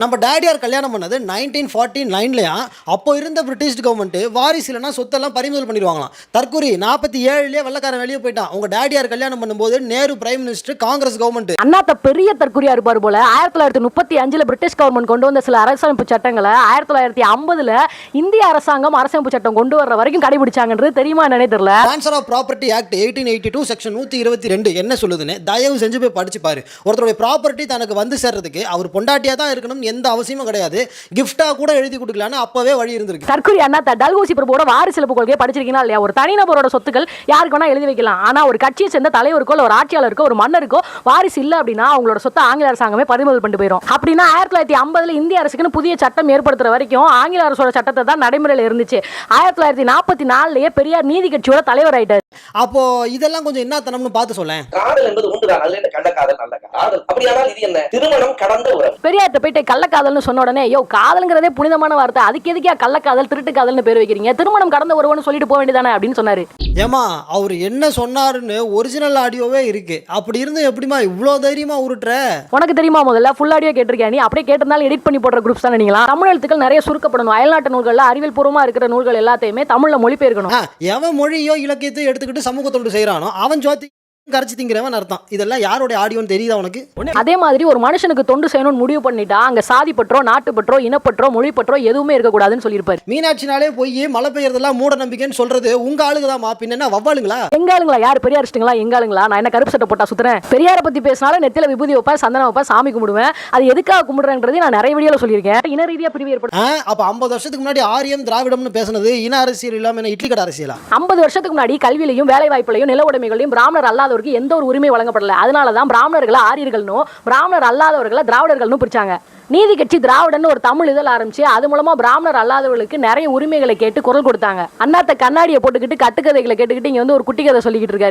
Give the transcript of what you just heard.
நம்ம டேடியார் கல்யாணம் பண்ணது 1949லயா. அப்போ இருந்த பிரிட்டிஷ் கவர்மெண்ட் வாரிசு இல்லைனா சொத்தெல்லாம் பறிமுதல் பண்ணிடுவாங்களாம். தற்கூரி 47லயே வெள்ளக்காரன் வெளியே போயிட்டான். உங்க டேடியார் கல்யாணம் பண்ணும்போது Nehru prime minister, Congress government. அண்ணாத்த பெரிய தற்கூரியா இருப்பார் போல. 1935ல பிரிட்டிஷ் கவர்மெண்ட் கொண்டு வந்த சில அரசமைப்பு சட்டங்களை 1950ல இந்திய அரசாங்கம் அரசமைப்பு சட்டம் கொண்டு வர்ற வரைக்கும் கடைபிடிச்சாங்கன்றது தெரியுமா என்னன்னே தெரியல. Transfer of property act 1882 section 122 என்ன சொல்லுதுன்னு தயவு செஞ்சு போய் படிச்சு பாரு. ஒருத்தருடைய ப்ராப்பர்ட்டி தனக்கு வந்து சேர்றதுக்கு அவர் பொண்டாட்டியா தான் இருக்கணும், எந்த அவசியமும் கிடையாது. கிஃப்டா கூட எழுதி கொடுக்கலான்னு அப்பவே வழி இருந்திருக்கு. தற்கூரி அண்ணாத்த டல்ஹௌசி பிரபுவோட வாரிசிலப்பு கொள்கையை படிச்சிருக்கீங்களா இல்லையா? ஒரு தனிநபரோட சொத்துக்கள் யாருக்கு வேணா எழுதி வைக்கலாம். ஆனா ஒரு கட்சியை சேர்ந்த தலைவருக்கோ ஒரு ஆட்சியாளருக்கோ ஒரு மன்னருக்கோ வாரிசு இல்ல அப்படின்னா அவங்களோட சொத்தை ஆங்கில அரசாங்கமே பறிமுதல் பண்ணிட்டு போயிடும். அப்படின்னா 1950ல இந்திய அரசுக்குன்னு புதிய சட்டம் ஏற்படுத்துற வரைக்கும் ஆங்கில அரசோட சட்டத்தை தான் நடைமுறையில் இருந்துச்சு. 1944லயே பெரியார் நீதி கட்சியோட தலைவர் ஆயிட்டார். அப்போ இதெல்லாம் கொஞ்சம் என்ன தனம்னு பார்த்து சொல்லேன். காதல் என்பது உண்டுதான். அதுல என்ன கள்ளக்காதல் நல்ல காதல். அப்படியானால் இது என்ன? திருமணம் கடந்த உறவு. பெரியார்ட்ட போயிட்டு கள்ளக்காதல்னு சொன்ன உடனே யோ காதல்ங்கிறதே புனிதமான வார்த்தை, அதுக்கு எதுக்கே கள்ளக்காதல் திருட்டு காதல்னு பேர் வைக்கிறீங்க, திருமணம் கடந்த உறவுன்னு சொல்லிட்டு போக வேண்டியதானே அப்படின்னு சொன்னாரு. ஏமா அவர் என்ன சொன்னாருன்னு ஒரிஜினல் ஆடியோவே இருக்கு. அப்படி இருந்து எப்படிமா இவ்வளோ தைரியமா உருட்டுற? உனக்கு தெரியுமா? முதல்ல ஃபுல் ஆடியோ கேட்டிருக்கேன். நீ அப்படியே கேட்டிருந்தாலும் எடிட் பண்ணி போடுற குரூப்ஸ் தானே நீங்களா? தமிழ் எழுத்துக்கள் நிறைய சுருக்கப்படணும். அயல்நாட்டு நூல்கள்ல அறிவியல் பூர்வமா இருக்கிற நூல்கள் எல்லாத்தையுமே தமிழ்ல மொழிபெயர்க்கணும். எவன் மொழியோ இலக்கியத்தை எடுத்துக்கிட்டு சமூக தொண்டு செய்யறானோ அவன் ஜோதி கரைச்சி திங்கிறவன் அர்த்தம். இதெல்லாம் யாரோட ஆடியோன்னு தெரியுதா உனக்கு? அதே மாதிரி ஒரு மனுஷனுக்கு தொண்டு செய்யணும்னு முடிவு பண்ணிட்டா அங்க சாதி பற்றோ நாட்டு பற்றோ இனப்பற்றோ மொழி பற்றோ எதுவுமே இருக்கக்கூடாதுன்னு சொல்லியிருப்பாரு. மீனாட்சினாலே போய் மழை பெய்யறதெல்லாம் மூட நம்பிக்கைன்னு சொல்றது உங்க ஆளுங்கதான். பின்ன வவ்வாளுங்களா? எங்க ஆளுங்களா? யார் பெரியாரிஸ்டுங்களா? எங்க ஆளுங்களா? நான் என்ன கருப்பு சட்டை போட்டா சுத்துறேன்? பெரியாரை பத்தி பேசினாலும் நெத்தில விபூதி வைப்பேன், சந்தனம் வைப்பேன், சாமி கும்பிடுவேன். அது எதுக்காக கும்பிடுறேன்றது நான் நிறைய வீடியோல சொல்லியிருக்கேன். இன ரீதியா பிரிவு ஏற்படும். அப்ப 50 வருஷத்துக்கு முன்னாடி ஆரியம் திராவிடம்னு பேசுனது இன அரசியல் இல்லாம இட்லி கடை அரசியலா? 50 வருஷத்துக்கு முன்னாடி கல்வியிலையும் வேலை வாய்ப்புலையும் நில உடைமைகளையும் பிராமணர் அல்லாதவருக்கு எந்த ஒரு உரிமை வழங்கப்படல. அதனாலதான் பிராமணர்களை ஆரியர்கள்னும் பிராமணர் அல்லாதவர்களை திராவிடர்கள்னு பிரிச்சாங்க. நீதி கட்சி திராவிடன்னு ஒரு தமிழ் இதழ் ஆரம்பிச்சு அது மூலமா பிராமணர் அல்லாதவர்களுக்கு நிறைய உரிமைகளை கேட்டு குரல் கொடுத்தாங்க. அண்ணாத்த கண்ணாடியை போட்டுக்கிட்டு கட்டுக்கதைகளை கேட்டுக்கிட்டு இங்க வந்து ஒரு குட்டி கதை சொல்லிக்கிட்டு இருக்காரு.